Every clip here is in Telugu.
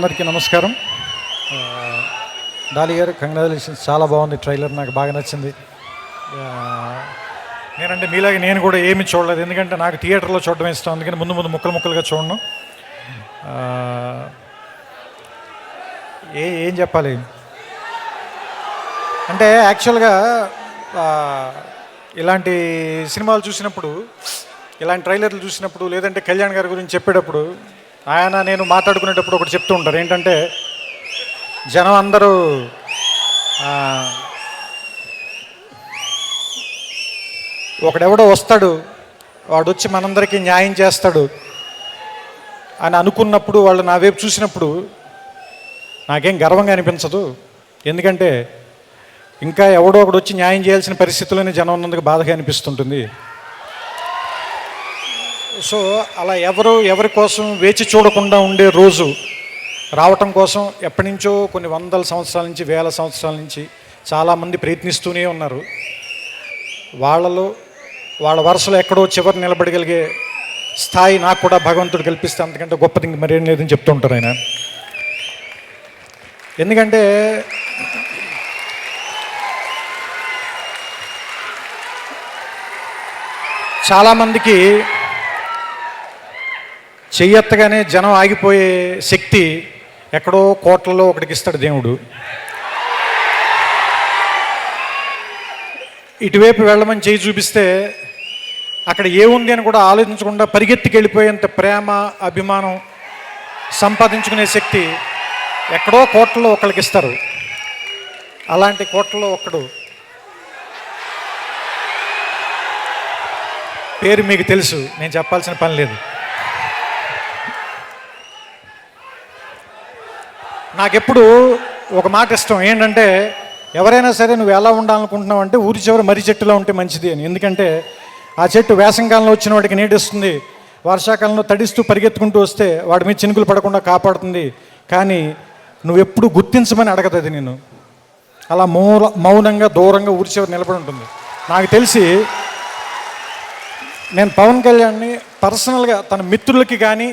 అందరికీ నమస్కారం. డాలి గారు, కంగ్రాచులేషన్స్. చాలా బాగుంది ట్రైలర్, నాకు బాగా నచ్చింది. నేనంటే మీలాగే నేను కూడా ఏమి చూడలేదు, ఎందుకంటే నాకు థియేటర్లో చూడడం ఇష్టం, అందుకని ముందు ముక్కలుగా చూడను. ఏం చెప్పాలి అంటే, యాక్చువల్గా ఇలాంటి సినిమాలు చూసినప్పుడు, ఇలాంటి ట్రైలర్లు చూసినప్పుడు, లేదంటే కళ్యాణ్ గారి గురించి చెప్పేటప్పుడు ఆయన నేను మాట్లాడుకునేటప్పుడు ఒకటి చెప్తూ ఉంటారు. ఏంటంటే, జనం అందరూ ఒకడెవడో వస్తాడు, వాడు వచ్చి మనందరికీ న్యాయం చేస్తాడు అని అనుకున్నప్పుడు, వాళ్ళు నా వైపు చూసినప్పుడు నాకేం గర్వంగా అనిపించదు. ఎందుకంటే ఇంకా ఎవడో ఒకడు వచ్చి న్యాయం చేయాల్సిన పరిస్థితుల్లోనే జనం ఉన్నందుకు బాధగా అనిపిస్తుంటుంది. సో అలా ఎవరి కోసం వేచి చూడకుండా ఉండే రోజు రావటం కోసం ఎప్పటి నుంచో కొన్ని వందల సంవత్సరాల నుంచి, వేల సంవత్సరాల నుంచి చాలామంది ప్రయత్నిస్తూనే ఉన్నారు. వాళ్ళ వరుసలో ఎక్కడో చివరి నిలబడగలిగే స్థాయి నాకు కూడా భగవంతుడు కల్పిస్తే అంతకంటే గొప్పది ఇంక మరేం లేదని చెప్తుంటారు ఆయన. ఎందుకంటే చాలామందికి చెయ్యెత్తగానే జనం ఆగిపోయే శక్తి ఎక్కడో కోట్లలో ఒకటికి ఇస్తాడు దేవుడు. ఇటువైపు వెళ్ళమని చేయి చూపిస్తే అక్కడ ఏముంది అని కూడా ఆలోచించకుండా పరిగెత్తికి వెళ్ళిపోయేంత ప్రేమ, అభిమానం సంపాదించుకునే శక్తి ఎక్కడో కోట్లలో ఒకరికి ఇస్తారు. అలాంటి కోట్లలో ఒక్కడు పేరు మీకు తెలుసు, నేను చెప్పాల్సిన పని లేదు. నాకెప్పుడు ఒక మాట ఇష్టం, ఏంటంటే ఎవరైనా సరే నువ్వు ఎలా ఉండాలనుకుంటున్నావు అంటే ఊరి చివరి మర్రి చెట్టులో ఉంటే మంచిది అని. ఎందుకంటే ఆ చెట్టు వేసంకాలంలో వచ్చిన వాడికి నీడిస్తుంది, వర్షాకాలంలో తడిస్తూ పరిగెత్తుకుంటూ వస్తే వాడి మీద చినుకులు పడకుండా కాపాడుతుంది. కానీ నువ్వెప్పుడు గుర్తించమని అడగదు అది నేను. అలా మౌనంగా దూరంగా ఊరి చివరి నిలబడి ఉంటుంది. నాకు తెలిసి నేను పవన్ కళ్యాణ్ని పర్సనల్గా తన మిత్రులకి కానీ,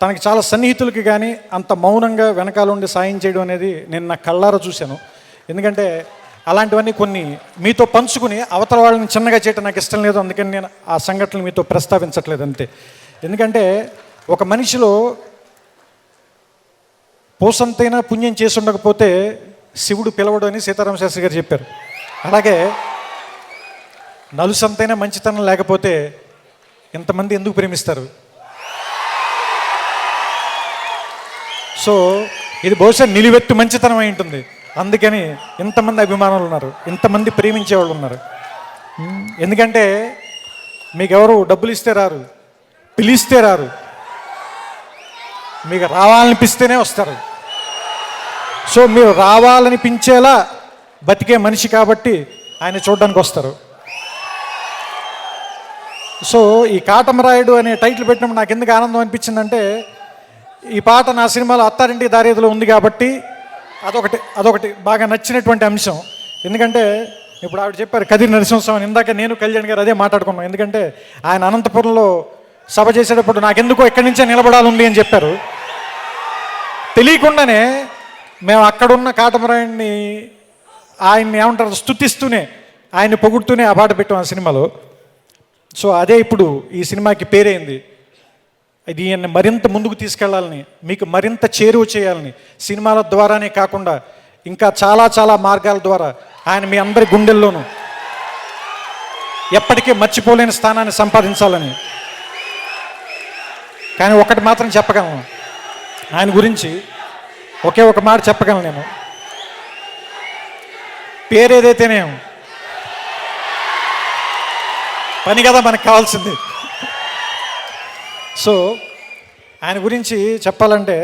తనకి చాలా సన్నిహితులకి కానీ అంత మౌనంగా వెనకాల ఉండి సాయం చేయడం అనేది నేను నా కళ్ళారా చూశాను. ఎందుకంటే అలాంటివన్నీ కొన్ని మీతో పంచుకుని అవతల వాళ్ళని చిన్నగా చేయటం నాకు ఇష్టం లేదు. అందుకని నేను ఆ సంఘటనలు మీతో ప్రస్తావించట్లేదు అంతే. ఎందుకంటే ఒక మనిషిలో పోసంతైనా పుణ్యం చేసి ఉండకపోతే శివుడు పిలవడు అని సీతారామ శాస్త్రి గారు చెప్పారు. అలాగే నలుసంతైనా మంచితనం లేకపోతే ఇంతమంది ఎందుకు ప్రేమిస్తారు? సో ఇది బహుశా నిలువెత్తు మంచితనం అయి ఉంటుంది, అందుకని ఇంతమంది అభిమానులు ఉన్నారు, ఇంతమంది ప్రేమించేవాళ్ళు ఉన్నారు. ఎందుకంటే మీకు ఎవరు డబ్బులు ఇస్తే రారు, పిలిస్తే రారు, మీకు రావాలనిపిస్తేనే వస్తారు. సో మీరు రావాలనిపించేలా బతికే మనిషి కాబట్టి ఆయన చూడడానికి వస్తారు. సో ఈ కాటమరాయుడు అనే టైటిల్ పెట్టినప్పుడు నాకు ఎందుకు ఆనందం అనిపించిందంటే, ఈ పాట నా సినిమాలో అత్తారింటికి దారేదిలో ఉంది కాబట్టి అదొకటి బాగా నచ్చినటువంటి అంశం. ఎందుకంటే ఇప్పుడు ఆవిడ చెప్పారు కదిరి నరసింహస్వామి, ఇందాక నేను కళ్యాణ్ గారు అదే మాట్లాడుకున్నాం. ఎందుకంటే ఆయన అనంతపురంలో సభ చేసేటప్పుడు నాకెందుకో ఎక్కడి నుంచే నిలబడాలి అని చెప్పారు. తెలియకుండానే మేము అక్కడున్న కాటమరాయుడిని ఆయన్ని ఏమంటారు స్తుతిస్తూనే, ఆయన్ని పొగుడుతూనే ఆ పాట పెట్టాం ఆ సినిమాలో. సో అదే ఇప్పుడు ఈ సినిమాకి పేరైంది. ఇది మరింత ముందుకు తీసుకెళ్లాలని, మీకు మరింత చేరువ చేయాలని, సినిమాల ద్వారానే కాకుండా ఇంకా చాలా మార్గాల ద్వారా ఆయన మీ అందరి గుండెల్లోనూ ఎప్పటికీ మర్చిపోలేని స్థానాన్ని సంపాదించాలని. కానీ ఒకటి మాత్రం చెప్పగలను, ఆయన గురించి ఒకే ఒక మాట చెప్పగలను నేను. పేరేదైతేనే పని కదా మనకు కావాల్సింది. సో ఆయన గురించి చెప్పాలంటే,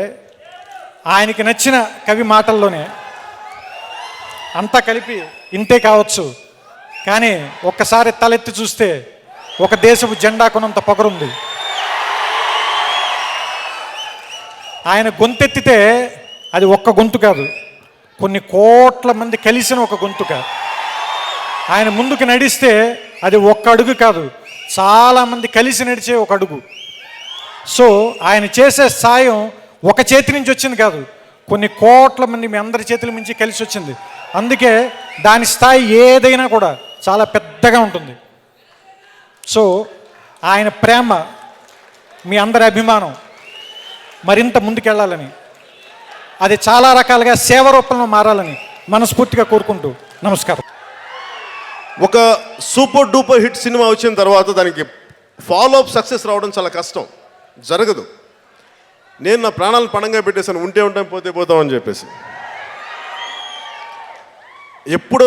ఆయనకి నచ్చిన కవి మాటల్లోనే అంతా కలిపి ఇంతే కావచ్చు, కానీ ఒక్కసారి తలెత్తి చూస్తే ఒక దేశపు జెండా కొనంత పొగరుంది. ఆయన గొంతెత్తితే అది ఒక్క గొంతు కాదు, కొన్ని కోట్ల మంది కలిసిన ఒక గొంతుక. ఆయన ముందుకు నడిస్తే అది ఒక్క అడుగు కాదు, చాలామంది కలిసి నడిచే ఒక అడుగు. సో ఆయన చేసే సాయం ఒక చేతి నుంచి వచ్చింది కాదు, కొన్ని కోట్ల మంది మీ అందరి చేతుల నుంచి కలిసి వచ్చింది. అందుకే దాని స్థాయి ఏదైనా కూడా చాలా పెద్దగా ఉంటుంది. సో ఆయన ప్రేమ, మీ అందరి అభిమానం మరింత ముందుకెళ్ళాలని, అది చాలా రకాలుగా సేవ రూపంలో మారాలని మనస్ఫూర్తిగా కోరుకుంటూ నమస్కారం. ఒక సూపర్ డూపర్ హిట్ సినిమా వచ్చిన తర్వాత దానికి ఫాలో అప్ సక్సెస్ రావడం చాలా కష్టం, జరగదు. నేను నా ప్రాణాలను పణంగా పెట్టేశాను, ఉంటే ఉంటాం పోతే పోతాం అని చెప్పేసి. ఎప్పుడో